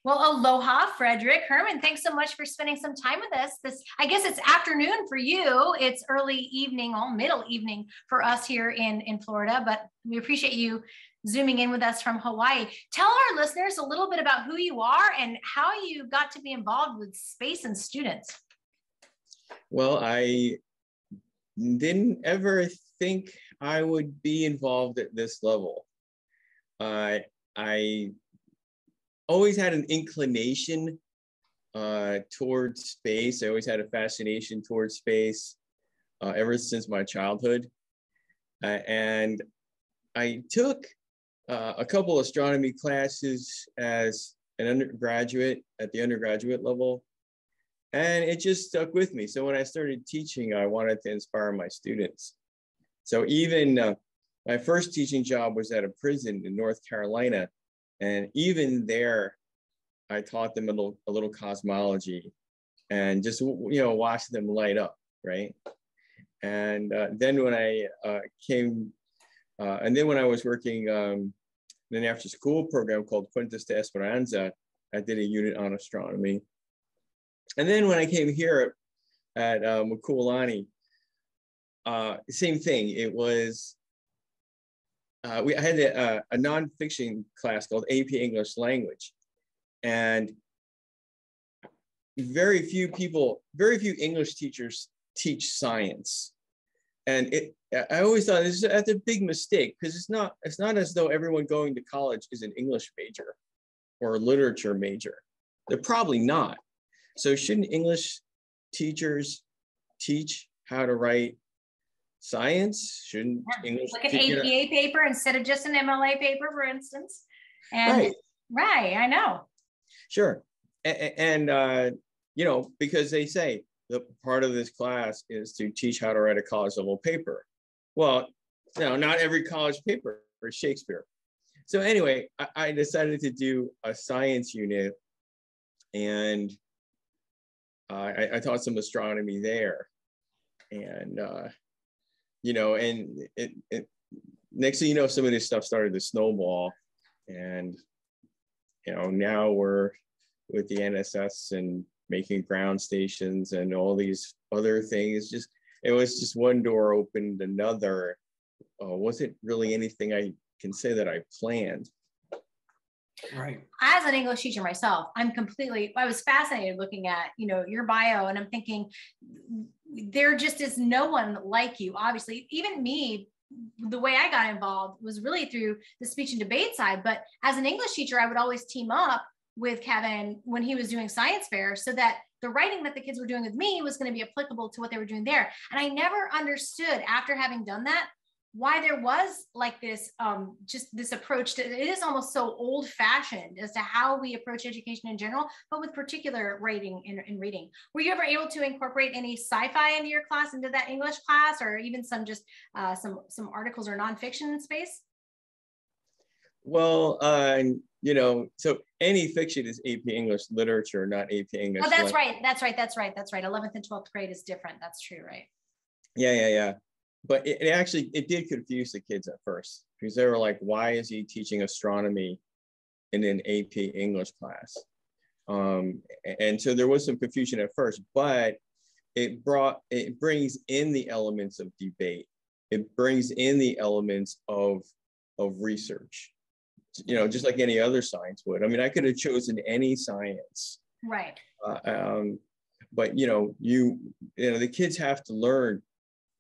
Well, aloha, Frederick Hermann. Thanks so much for spending some time with us. I guess it's afternoon for you. It's early evening, all middle evening for us here in Florida, but we appreciate you zooming in with us from Hawaii. Tell our listeners a little bit about who you are and how you got to be involved with space and students. Well, I didn't ever think I would be involved at this level. I always had an inclination towards space. I always had a fascination towards space ever since my childhood. And I took a couple astronomy classes as an undergraduate at the undergraduate level, and it just stuck with me. So when I started teaching, I wanted to inspire my students. So even my first teaching job was at a prison in North Carolina. And even there, I taught them a little cosmology and just, watch them light up, right? And then when I when I was working in an after school program called Quintus de Esperanza, I did a unit on astronomy. And then when I came here at Makua Lani, same thing. It was, I had a nonfiction class called AP English Language, and very few English teachers teach science. And I always thought that's a big mistake, because it's not as though everyone going to college is an English major or a literature major. They're probably not. So shouldn't English teachers teach how to write science? Shouldn't English like an APA paper instead of just an MLA paper, for instance? And right, I know. Sure. And because they say the part of this class is to teach how to write a college level paper. Well, not every college paper is Shakespeare. So anyway, I decided to do a science unit, and I taught some astronomy there. And and next thing you know, some of this stuff started to snowball, and now we're with the NSS and making ground stations and all these other things. It was just one door opened another. Wasn't really anything I can say that I planned. Right. As an English teacher myself, I was fascinated looking at, your bio, and I'm thinking, there just is no one like you. Obviously, even me, the way I got involved was really through the speech and debate side. But as an English teacher, I would always team up with Kevin when he was doing science fair, so that the writing that the kids were doing with me was going to be applicable to what they were doing there. And I never understood, after having done that, why there was like this, just this approach to, it is almost so old fashioned as to how we approach education in general, but with particular writing and reading. Were you ever able to incorporate any sci-fi into your class, into that English class, or even some some articles or nonfiction in space? Well, so any fiction is AP English literature, not AP English. Oh, that's right. 11th and 12th grade is different. That's true, right? Yeah. But it did confuse the kids at first, because they were like, why is he teaching astronomy in an AP English class? And so there was some confusion at first, but it brings in the elements of debate. It brings in the elements of research, just like any other science would. I mean, I could have chosen any science. Right. But the kids have to learn.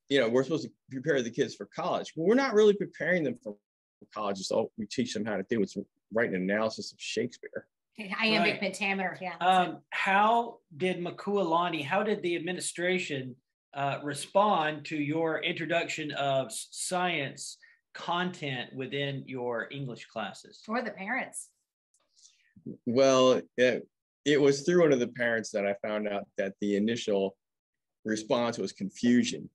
We're supposed to prepare the kids for college. Well, we're not really preparing them for college. It's all we teach them how to do is write an analysis of Shakespeare. Iambic pentameter, yeah. How did Makua Lani, how did the administration respond to your introduction of science content within your English classes? Or the parents? Well, it was through one of the parents that I found out that the initial response was confusion.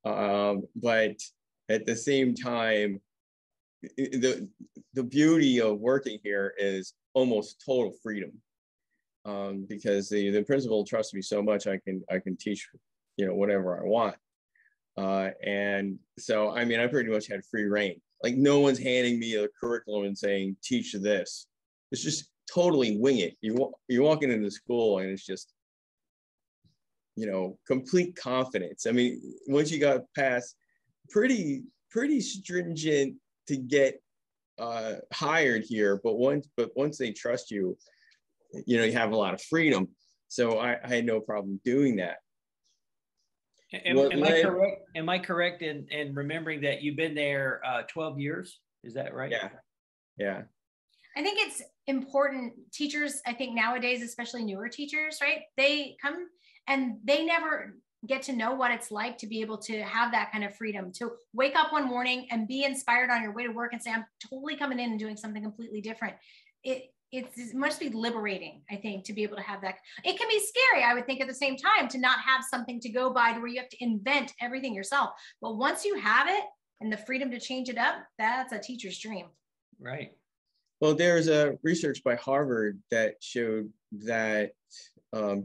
But at the same time, the beauty of working here is almost total freedom, because the principal trusts me so much. I can teach, whatever I want, and so I mean I pretty much had free reign. Like no one's handing me a curriculum and saying teach this. It's just totally wing it. You're walking into school and it's just, complete confidence. I mean, once you got past pretty stringent to get hired here, but once they trust you, you have a lot of freedom. So I had no problem doing that. Am I correct in remembering that you've been there 12 years? Is that right? Yeah. I think it's important. Teachers, I think nowadays, especially newer teachers, right? They come and they never get to know what it's like to be able to have that kind of freedom, to wake up one morning and be inspired on your way to work and say, I'm totally coming in and doing something completely different. It must be liberating, I think, to be able to have that. It can be scary, I would think, at the same time, to not have something to go by to where you have to invent everything yourself. But once you have it and the freedom to change it up, that's a teacher's dream. Right. Well, there's a research by Harvard that showed that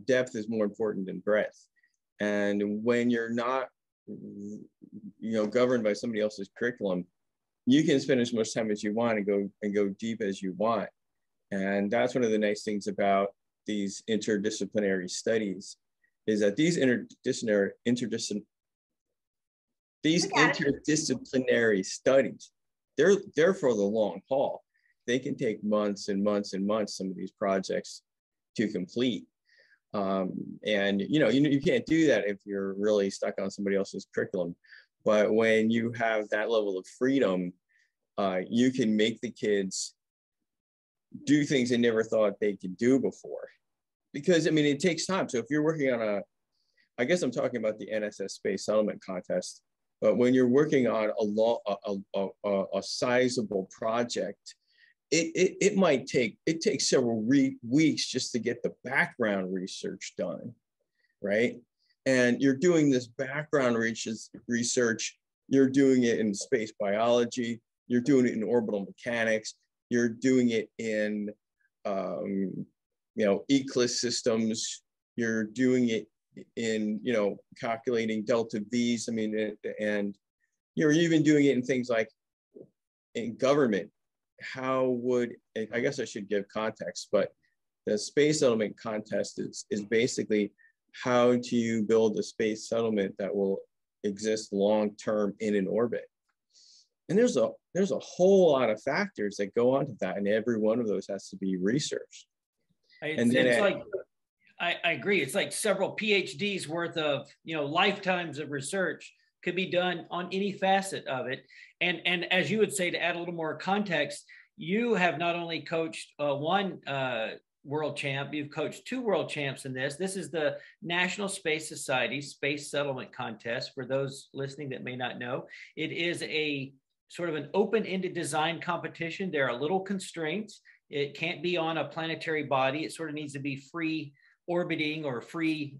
depth is more important than breadth. And when you're not, governed by somebody else's curriculum, you can spend as much time as you want and go deep as you want. And that's one of the nice things about these interdisciplinary studies, is that these interdisciplinary studies, they're for the long haul. They can take months and months and months, some of these projects, to complete. And you can't do that if you're really stuck on somebody else's curriculum. But when you have that level of freedom, you can make the kids do things they never thought they could do before. Because, I mean, it takes time. So if you're working on I guess I'm talking about the NSS Space Settlement Contest, but when you're working on a sizable project, it takes several weeks just to get the background research done, right? And you're doing this background research, you're doing it in space biology, you're doing it in orbital mechanics, you're doing it in eclipse systems, you're doing it in calculating delta V's. I mean, and you're even doing it in things like in government. I guess I should give context, but the Space Settlement Contest is basically how do you build a space settlement that will exist long-term in an orbit. And there's a whole lot of factors that go onto that, and every one of those has to be researched. I agree. It's like several PhDs worth of lifetimes of research could be done on any facet of it. And as you would say, to add a little more context, you have not only coached one world champ, you've coached 2 world champs in this. This is the National Space Society Space Settlement Contest. For those listening that may not know, it is a sort of an open-ended design competition. There are little constraints. It can't be on a planetary body. It sort of needs to be free orbiting or free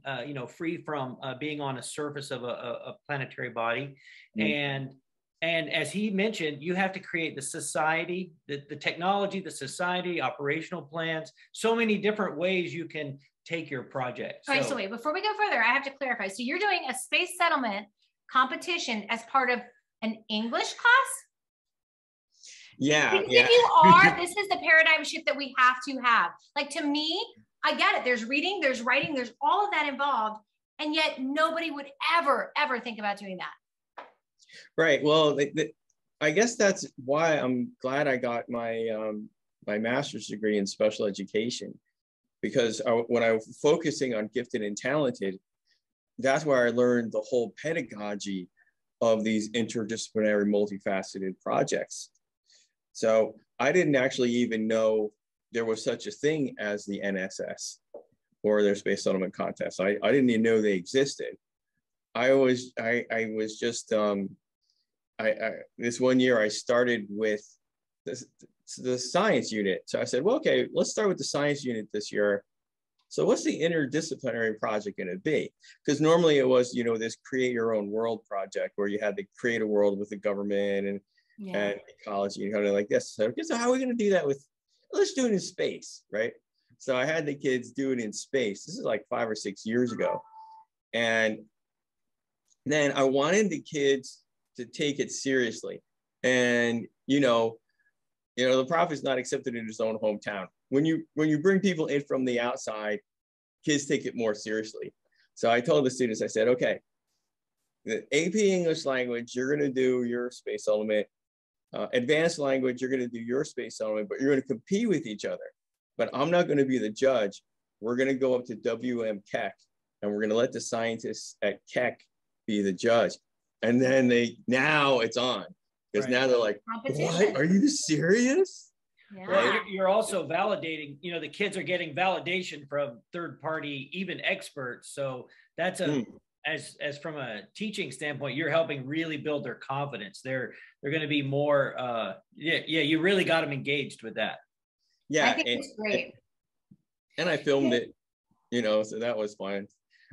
from being on a surface of a planetary body. Mm-hmm. And as he mentioned, you have to create the society, the technology, the society, operational plans, so many different ways you can take your project. All right, so wait, before we go further, I have to clarify. So you're doing a space settlement competition as part of an English class? Yeah. Because if you are, this is the paradigm shift that we have to have. Like, to me, I get it. There's reading, there's writing, there's all of that involved. And yet nobody would ever think about doing that. Right. Well, I guess that's why I'm glad I got my my master's degree in special education, because when I was focusing on gifted and talented, that's where I learned the whole pedagogy of these interdisciplinary, multifaceted projects. So I didn't actually even know there was such a thing as the NSS or their Space Settlement Contest. I didn't even know they existed. I was just this one year I started with the science unit. So I said, well, okay, let's start with the science unit this year. So what's the interdisciplinary project going to be? Because normally it was, this create your own world project where you had to create a world with the government and ecology and kind of like this. So how are we going to do that let's do it in space, right? So I had the kids do it in space. This is like 5 or 6 years ago. And then I wanted the kids to take it seriously. And, the prophet's not accepted in his own hometown. when you bring people in from the outside, kids take it more seriously. So I told the students, I said, okay, the AP English language, you're going to do your space element. Advanced language, you're going to do your space element, but you're going to compete with each other. But I'm not going to be the judge. We're going to go up to WM Keck, and we're going to let the scientists at Keck be the judge. And then now it's on, because now they're like, what? Are you serious? Yeah. Well, you're also validating, you know, the kids are getting validation from third party, even experts. So that's as from a teaching standpoint, you're helping really build their confidence. They're going to be more, you really got them engaged with that. Yeah. I think it's great. And I filmed it, you know, so that was fun.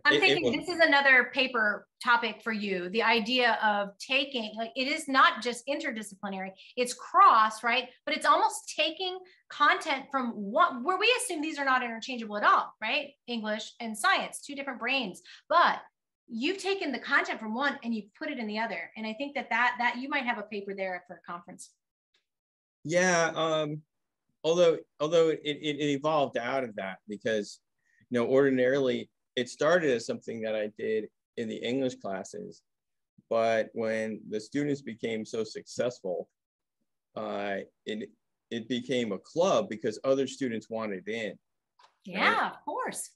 I'm thinking this is another paper topic for you. The idea of taking, like, it is not just interdisciplinary, it's cross, right? But it's almost taking content from where we assume these are not interchangeable at all, right? English and science, two different brains, but you've taken the content from one and you've put it in the other. And I think that you might have a paper there for a conference. Yeah. Although it evolved out of that, because, you know, ordinarily it started as something that I did in the English classes, but when the students became so successful, it became a club because other students wanted in. Yeah, right? Of course.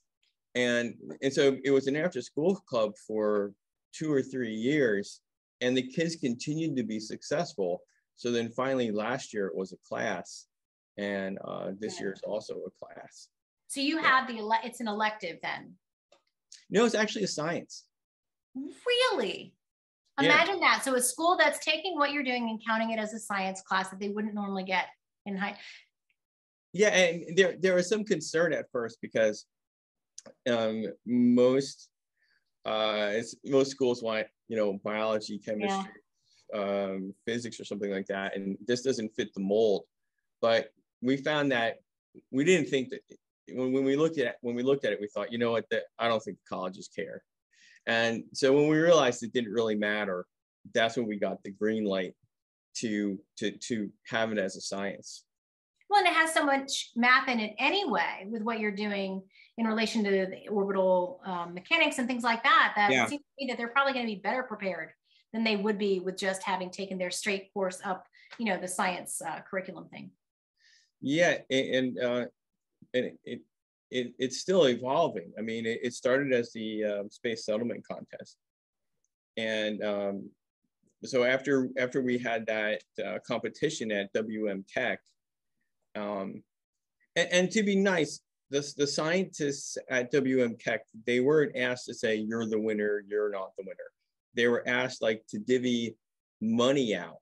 And so it was an after school club for 2 or 3 years, and the kids continued to be successful. So then finally last year it was a class, and this year is also a class. So you have it's an elective then? No, it's actually a science. Really? Imagine that. So a school that's taking what you're doing and counting it as a science class that they wouldn't normally get in high. Yeah, and there was some concern at first because most schools want, you know, biology, chemistry, physics or something like that, and this doesn't fit the mold. But we found that we didn't think that when we looked at it, we thought, you know what, I don't think colleges care. And so when we realized it didn't really matter, that's when we got the green light to have it as a science. Well, and it has so much math in it anyway, with what you're doing in relation to the orbital mechanics and things like that, it seems to me that they're probably going to be better prepared than they would be with just having taken their straight course up, you know, the science curriculum thing. Yeah, and it's still evolving. I mean, it started as the space settlement contest, and so after we had that competition at WM Tech, and to be nice, the scientists at WM Tech, they weren't asked to say you're the winner, you're not the winner. They were asked like to divvy money out.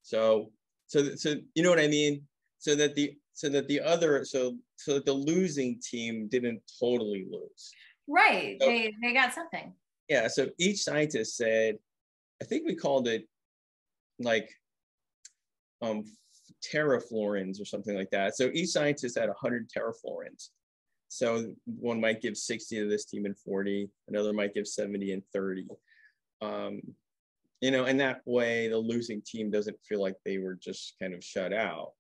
So you know what I mean? So that the losing team didn't totally lose. Right. So, they got something. Yeah. So each scientist said, I think we called it like teraflorins or something like that. So each scientist had 100 teraflorins. So one might give 60 to this team and 40, another might give 70 and 30. You know, and that way the losing team doesn't feel like they were just kind of shut out,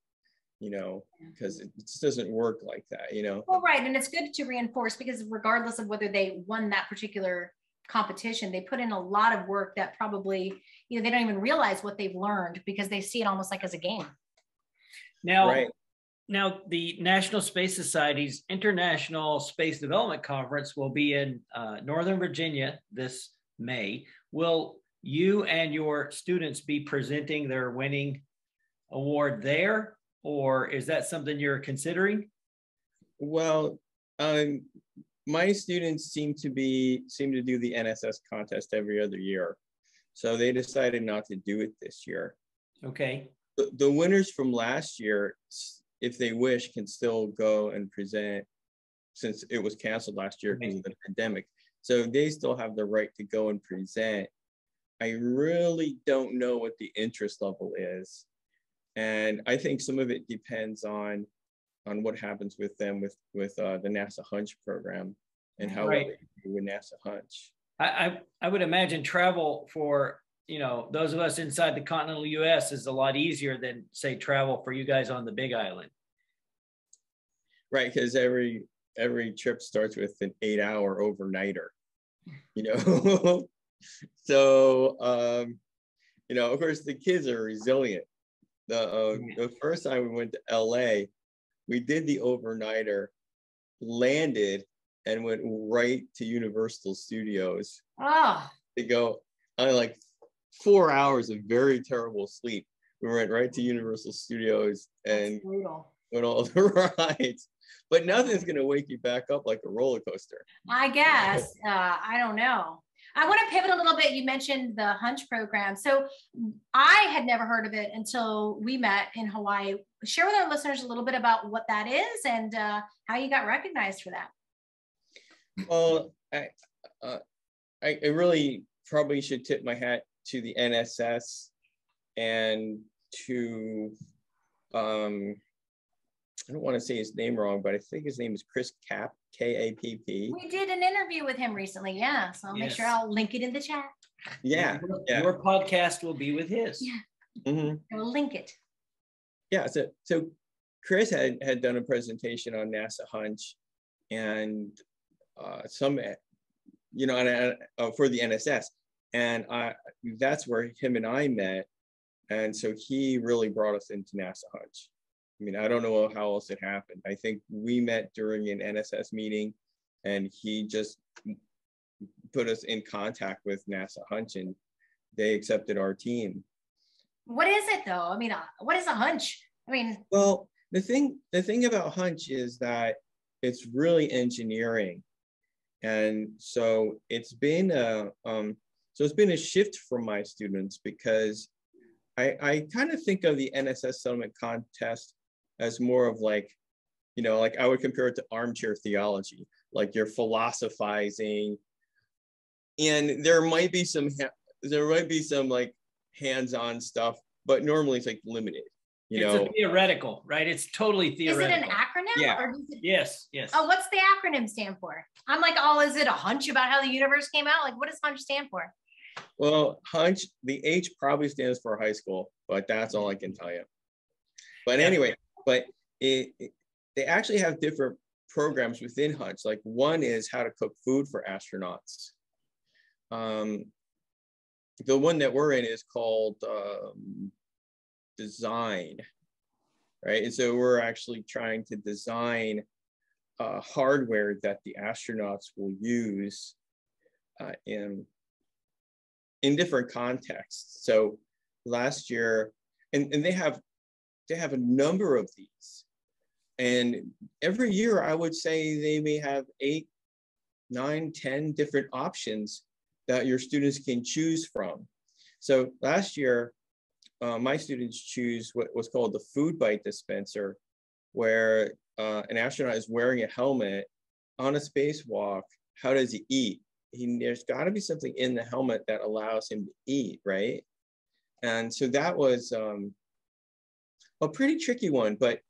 you know, because it just doesn't work like that, you know. Well, right. And it's good to reinforce, because regardless of whether they won that particular competition, they put in a lot of work that probably, you know, they don't even realize what they've learned because they see it almost like as a game. Now, the National Space Society's International Space Development Conference will be in Northern Virginia this May. Will you and your students be presenting their winning award there, or is that something you're considering? Well, my students seem to do the NSS contest every other year, so they decided not to do it this year. Okay. The winners from last year, if they wish, can still go and present, since it was canceled last year because of the pandemic. So they still have the right to go and present. I really don't know what the interest level is. And I think some of it depends on what happens with them with the NASA Hunch program and how well they do with NASA Hunch. I would imagine travel for, you know, those of us inside the continental US is a lot easier than, say, travel for you guys on the Big Island. right, because every trip starts with an 8-hour overnighter, you know. So you know, of course the kids are resilient. The first time we went to LA, we did the overnighter, landed, and went right to Universal Studios to go on like 4 hours of very terrible sleep. We went right to Universal Studios and went all the rides. But nothing's going to wake you back up like a roller coaster. I guess. I don't know. I want to pivot a little bit. You mentioned the Hunch program. So I had never heard of it until we met in Hawaii. Share with our listeners a little bit about what that is and how you got recognized for that. Well, I really probably should tip my hat to the NSS and to, I don't want to say his name wrong, but I think his name is Chris Kapp, K-A-P-P. We did an interview with him recently, yeah. So I'll make sure I'll link it in the chat. Yeah. Your podcast will be with his. Yeah. I'll link it. Yeah, so Chris had done a presentation on NASA Hunch and some, you know, for the NSS. And that's where him and I met. And so he really brought us into NASA Hunch. I mean, I don't know how else it happened. I think we met during an NSS meeting and he just put us in contact with NASA Hunch and they accepted our team. What is it though? I mean, what is a hunch? I mean, well, the thing about Hunch is that it's really engineering. And so it's been a shift for my students because I kind of think of the NSS settlement contest as more of like, you know, like I would compare it to armchair theology, like you're philosophizing, and there might be some like hands-on stuff, but normally it's like limited. You know, it's a theoretical, right? It's totally theoretical. Is it an acronym? Yeah. Or Yes. Oh, what's the acronym stand for? I'm like, oh, is it a hunch about how the universe came out? Like, what does hunch stand for? Well, Hunch, the H probably stands for high school, but that's all I can tell you. But anyway, but they actually have different programs within Hunch. Like one is how to cook food for astronauts. The one that we're in is called design, right? And so we're actually trying to design hardware that the astronauts will use in different contexts. So last year, and they have a number of these. And every year I would say they may have 8, 9, 10 different options that your students can choose from. So last year, my students choose what was called the food bite dispenser, where an astronaut is wearing a helmet on a spacewalk. How does he eat? There's got to be something in the helmet that allows him to eat, right? And so that was a pretty tricky one, but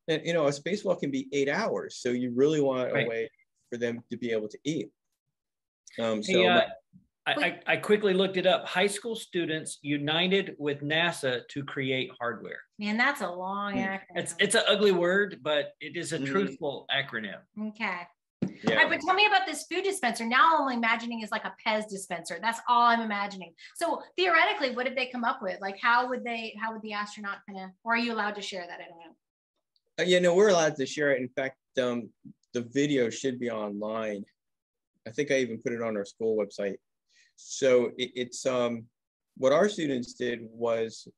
you know, a spacewalk can be 8 hours, so you really want a way for them to be able to eat. I quickly looked it up. High school students united with NASA to create hardware. Man, that's a long acronym. It's an ugly word, but it is a truthful acronym. Okay. Yeah. All right, but tell me about this food dispenser. Now all I'm imagining is like a Pez dispenser. That's all I'm imagining. So theoretically, what did they come up with? Like, how would the astronaut kind of, or are you allowed to share that? I don't know. Yeah, no, we're allowed to share it. In fact, the video should be online. I think I even put it on our school website. So it's what our students did was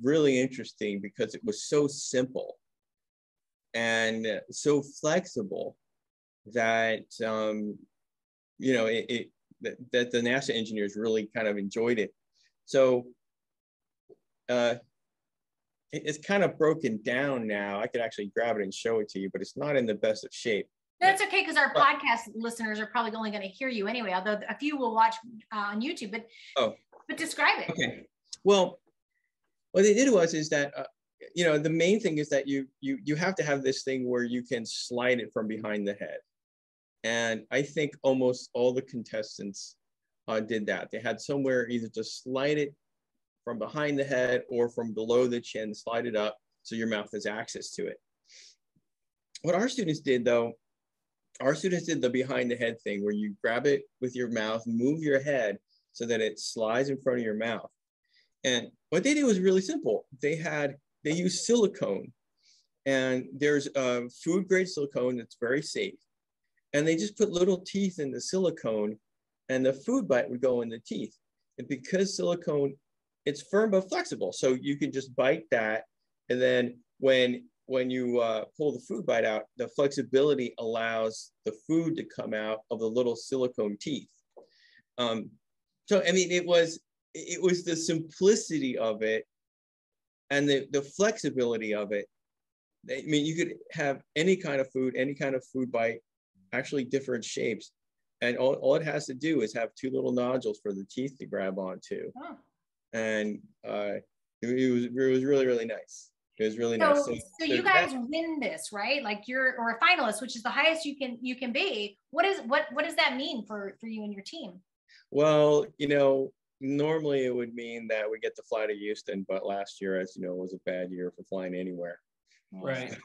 really interesting because it was so simple and so flexible that you know, that the NASA engineers really kind of enjoyed it. So it's kind of broken down now. I could actually grab it and show it to you, but it's not in the best of shape. That's okay, because our podcast listeners are probably only going to hear you anyway, although a few will watch on YouTube, but describe it. Okay. Well, what they did is that, you know, the main thing is that you have to have this thing where you can slide it from behind the head. And I think almost all the contestants did that. They had somewhere either to slide it from behind the head or from below the chin, slide it up so your mouth has access to it. what our students did though, our students did the behind the head thing where you grab it with your mouth, move your head so that it slides in front of your mouth. And what they did was really simple. They used silicone, and there's food grade silicone that's very safe. And they just put little teeth in the silicone, and the food bite would go in the teeth. And because silicone, it's firm but flexible, so you can just bite that. And then when you pull the food bite out, the flexibility allows the food to come out of the little silicone teeth. So I mean, it was the simplicity of it and the flexibility of it. I mean, you could have any kind of food bite, actually different shapes. And all it has to do is have two little nodules for the teeth to grab onto. Oh. And it was really, really nice. It was really nice. So you guys win this, right? Like you're a finalist, which is the highest you can be. What does that mean for you and your team? Well, normally it would mean that we get to fly to Houston, but last year, as you know, was a bad year for flying anywhere. Right.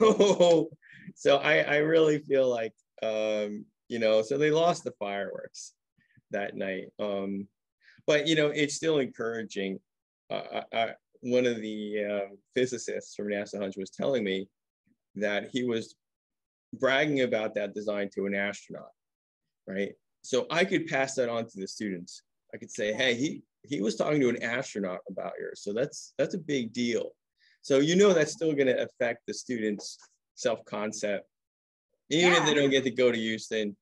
So I really feel like, so they lost the fireworks that night. But, it's still encouraging. One of the physicists from NASA Hunch was telling me that he was bragging about that design to an astronaut, right? So I could pass that on to the students. I could say, hey, he was talking to an astronaut about yours. So that's a big deal. So that's still going to affect the students' self-concept. Even if they don't get to go to Houston,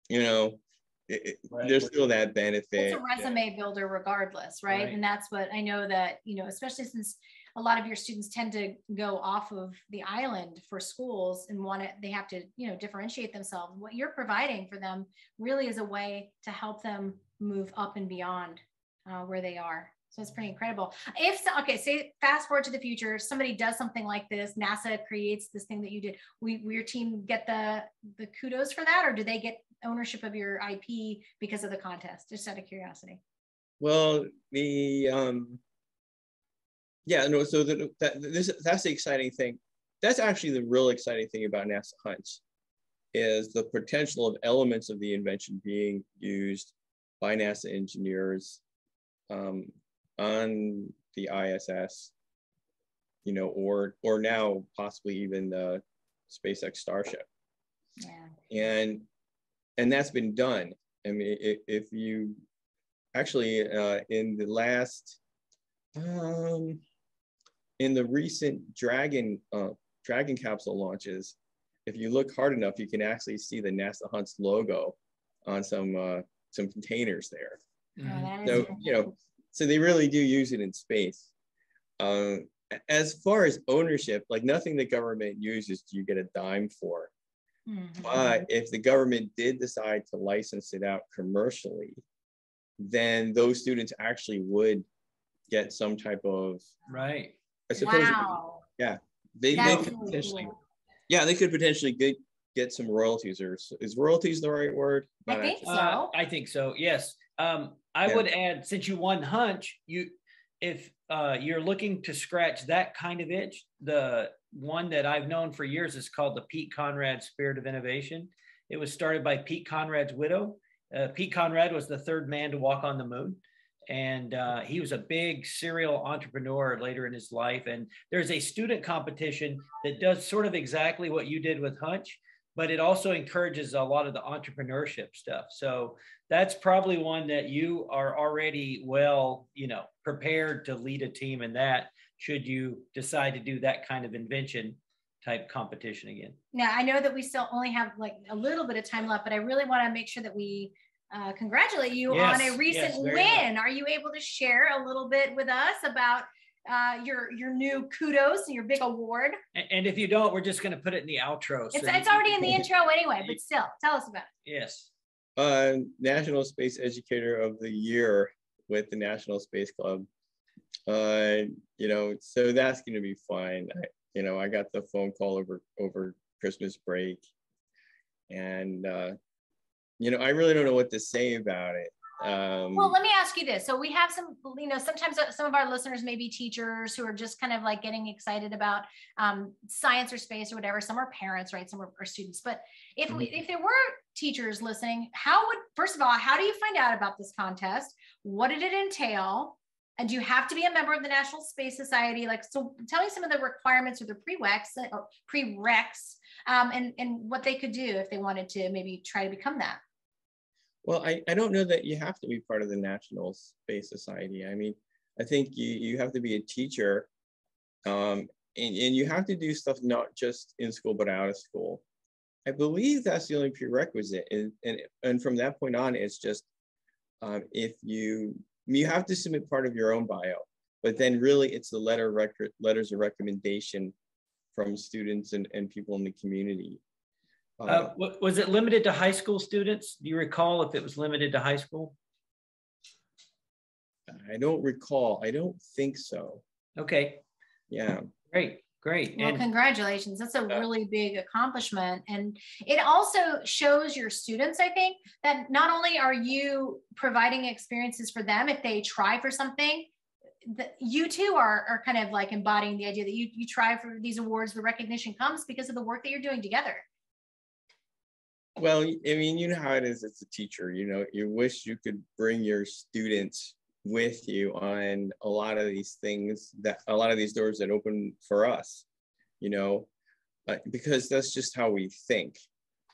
there's still that benefit. It's a resume builder regardless, right? And that's what I know that, especially since a lot of your students tend to go off of the island for schools and they have to, differentiate themselves. What you're providing for them really is a way to help them move up and beyond where they are. So it's pretty incredible. Say fast forward to the future, somebody does something like this, NASA creates this thing that you did. Will your team get the kudos for that, or do they get ownership of your IP because of the contest? Just out of curiosity. Well, so that's the exciting thing. That's actually the real exciting thing about NASA Hunch, is the potential of elements of the invention being used by NASA engineers on the ISS, or now possibly even the SpaceX Starship. Yeah. And that's been done. I mean, if you actually in the last in the recent Dragon capsule launches, if you look hard enough, you can actually see the NASA Hunch logo on some containers there. So so they really do use it in space. As far as ownership, like nothing the government uses do you get a dime for. Mm-hmm. But if the government did decide to license it out commercially, then those students actually would get some type of right. I suppose. Wow. They could potentially. Cool. Yeah, they could potentially get some royalties, or is royalties the right word? I think so. I think so. Yes. I would add, since you won Hunch, if you're looking to scratch that kind of itch, the one that I've known for years is called the Pete Conrad Spirit of Innovation. It was started by Pete Conrad's widow. Pete Conrad was the third man to walk on the moon. And he was a big serial entrepreneur later in his life. And there's a student competition that does sort of exactly what you did with Hunch, but it also encourages a lot of the entrepreneurship stuff. So that's probably one that you are already prepared to lead a team in that, should you decide to do that kind of invention type competition again. Now, I know that we still only have like a little bit of time left, but I really want to make sure that we congratulate you on a recent win. Are you able to share a little bit with us about your new kudos and your big award? And if you don't, we're just going to put it in the outro. It's already in the intro anyway, but still, tell us about it. Yes. National Space Educator of the Year with the National Space Club. So that's going to be fun. I got the phone call over Christmas break, and I really don't know what to say about it. Well, let me ask you this. So we have some, sometimes some of our listeners may be teachers who are just kind of like getting excited about science or space or whatever. Some are parents, right? Some are students. But if there were teachers listening, first of all, how do you find out about this contest? What did it entail? And do you have to be a member of the National Space Society? So tell me some of the requirements or the prereqs and what they could do if they wanted to maybe try to become that. Well, I don't know that you have to be part of the National Space Society. I mean, I think you have to be a teacher, and you have to do stuff not just in school, but out of school. I believe that's the only prerequisite. And from that point on, it's just if you have to submit part of your own bio, but then really it's the letters of recommendation from students and people in the community. Was it limited to high school students? Do you recall if it was limited to high school? I don't recall. I don't think so. Okay. Yeah. Great. Well, congratulations. That's a really big accomplishment. And it also shows your students, I think, that not only are you providing experiences for them if they try for something, that you too are kind of like embodying the idea that you try for these awards, the recognition comes because of the work that you're doing together. Well, I mean, you know how it is as a teacher, you wish you could bring your students with you on a lot of these things, a lot of these doors that open for us, because that's just how we think,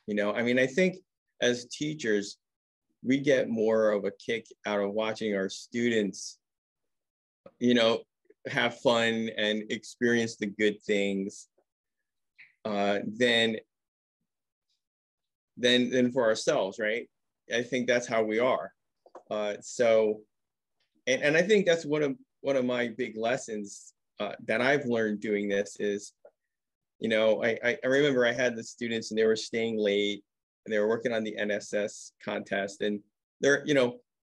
I mean, I think as teachers, we get more of a kick out of watching our students, have fun and experience the good things than for ourselves, right? I think that's how we are. And I think that's one of my big lessons that I've learned doing this is, I remember I had the students and they were staying late and they were working on the NSS contest, and they're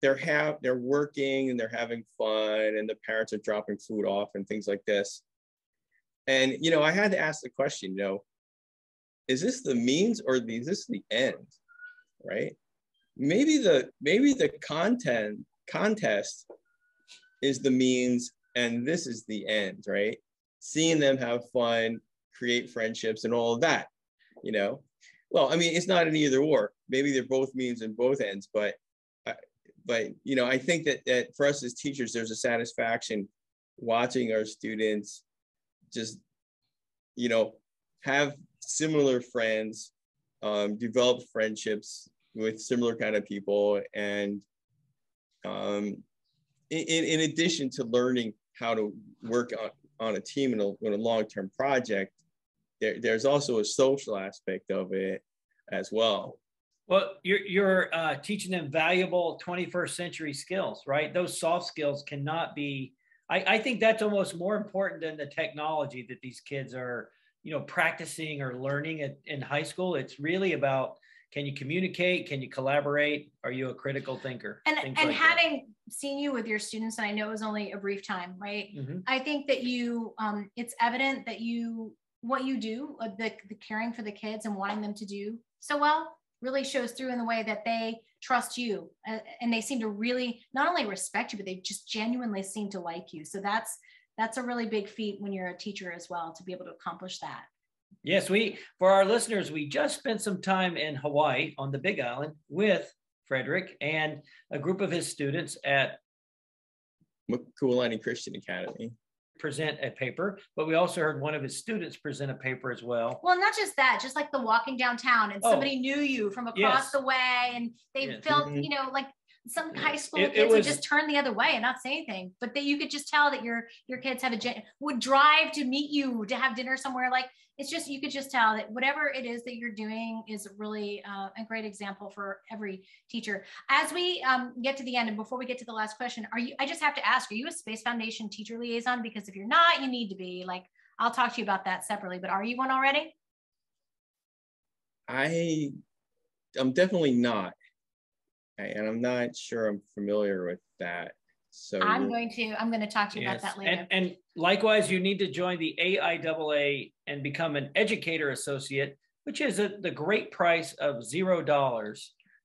working and they're having fun and the parents are dropping food off and things like this. And, I had to ask the question, is this the means or is this the end, right? Maybe the contest is the means and this is the end, right? Seeing them have fun, create friendships and all of that, Well, I mean, it's not an either or. Maybe they're both means and both ends, but I think that for us as teachers, there's a satisfaction watching our students just, have similar friends, develop friendships with similar kind of people, and in addition to learning how to work on a team in a long-term project, there's also a social aspect of it as well. Well, you're teaching them valuable 21st century skills, right? Those soft skills cannot be, I think that's almost more important than the technology that these kids are, practicing or learning in high school. It's really about, can you communicate? Can you collaborate? Are you a critical thinker? And having seen you with your students, and I know it was only a brief time, right? Mm-hmm. I think that it's evident that what you do, the caring for the kids and wanting them to do so well, really shows through in the way that they trust you, and they seem to really not only respect you, but they just genuinely seem to like you. So that's a really big feat when you're a teacher as well, to be able to accomplish that. Yes, for our listeners, we just spent some time in Hawaii on the Big Island with Frederick and a group of his students at Makua Lani Christian Academy. Present a paper, but we also heard one of his students present a paper as well. Well, not just that, just like the walking downtown and somebody knew you from across the way, and they felt, mm-hmm. Like some high school kids would just turn the other way and not say anything, but that you could just tell that your kids would drive to meet you to have dinner somewhere. Like, it's just, you could just tell that whatever it is that you're doing is really a great example for every teacher. As we get to the end, and before we get to the last question, I just have to ask, are you a Space Foundation teacher liaison? Because if you're not, you need to be. Like, I'll talk to you about that separately, but are you one already? I'm definitely not. And I'm not sure I'm familiar with that. So I'm going to talk to you about that later. And likewise, you need to join the AIAA and become an educator associate, which is the great price of $0.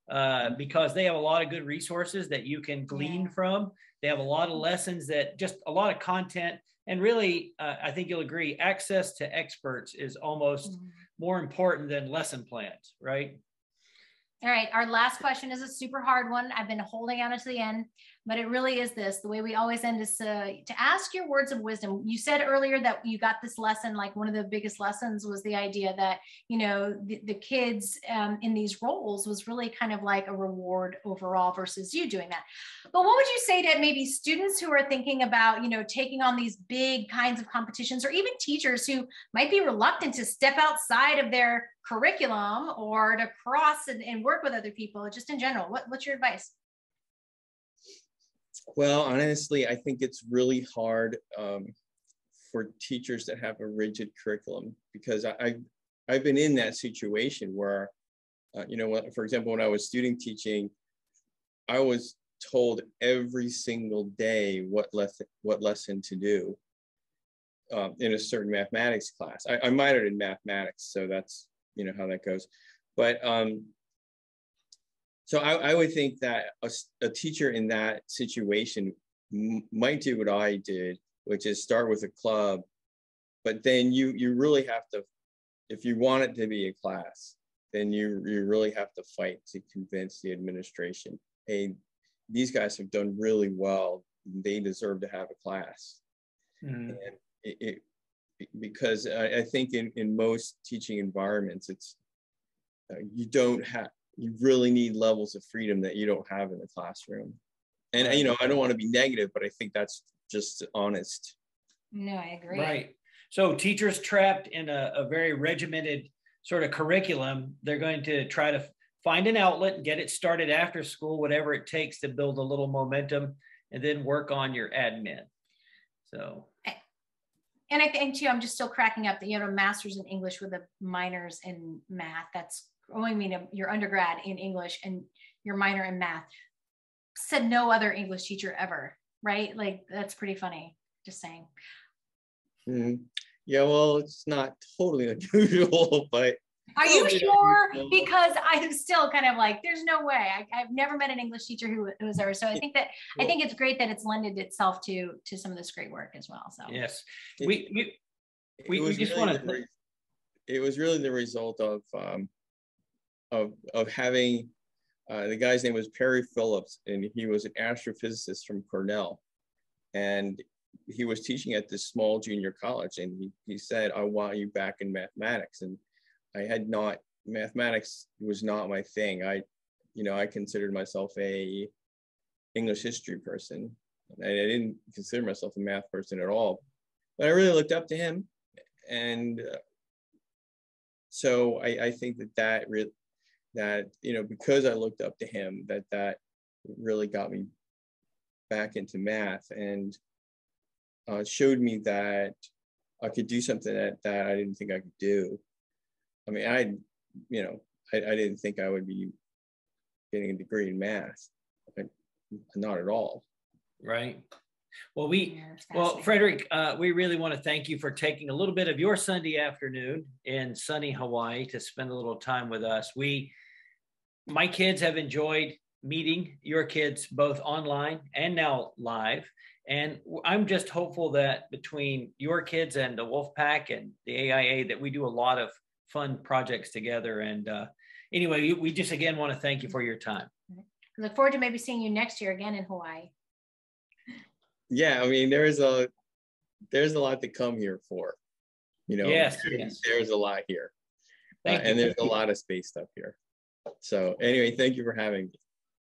because they have a lot of good resources that you can glean from. They have a lot of lessons, that just a lot of content. And really, I think you'll agree, access to experts is almost more important than lesson plans, right? All right, our last question is a super hard one. I've been holding on to the end, but it really is this. The way we always end is to ask your words of wisdom. You said earlier that you got this lesson, like one of the biggest lessons was the idea that, you know, the kids in these roles was really kind of like a reward overall versus you doing that. But what would you say to maybe students who are thinking about, you know, taking on these big kinds of competitions, or even teachers who might be reluctant to step outside of their curriculum or to cross and work with other people, just in general? What's your advice? Well, honestly, I think it's really hard for teachers that have a rigid curriculum, because I've been in that situation where, you know, for example, when I was student teaching, I was told every single day what lesson to do in a certain mathematics class. I minored in mathematics, so that's, you know, how that goes. But so I would think that a teacher in that situation might do what I did, which is start with a club, but then you really have to, if you want it to be a class, then you really have to fight to convince the administration, hey, these guys have done really well, they deserve to have a class. And because I think in most teaching environments, it's you really need levels of freedom that you don't have in the classroom. And you know, I don't want to be negative, but I think that's just honest. No, I agree. Right. So teachers trapped in a very regimented sort of curriculum, they're going to try to find an outlet and get it started after school, whatever it takes to build a little momentum, and then work on your admin. So. And I think too, I'm just still cracking up that you have a master's in English with a minors in math. That's going me to your undergrad in English and your minor in math. Said no other English teacher ever, right? Like, that's pretty funny, just saying. Yeah, well, it's not totally unusual, but. Are you sure? Because I'm still kind of like, there's no way. I've never met an English teacher who was there. So I think it's great that it's lended itself to some of this great work as well. So yes, we just want to. It was really the result of having the guy's name was Perry Phillips, and he was an astrophysicist from Cornell, and he was teaching at this small junior college, and he said, I want you back in mathematics. And mathematics was not my thing. I considered myself a English history person. I didn't consider myself a math person at all, but I really looked up to him. And so I think that you know, because I looked up to him, that really got me back into math, and showed me that I could do something that I didn't think I could do. I mean, I didn't think I would be getting a degree in math. Not at all. Right. Well, Frederick, we really want to thank you for taking a little bit of your Sunday afternoon in sunny Hawaii to spend a little time with us. My kids have enjoyed meeting your kids both online and now live. And I'm just hopeful that between your kids and the Wolfpack and the AIA, that we do a lot of fun projects together. And anyway, we just again want to thank you for your time. Look forward to maybe seeing you next year again in Hawaii. Yeah, I mean, there's a lot to come here for, you know. Yes. There's a lot here, and there's a lot of space stuff here. So anyway, thank you for having me.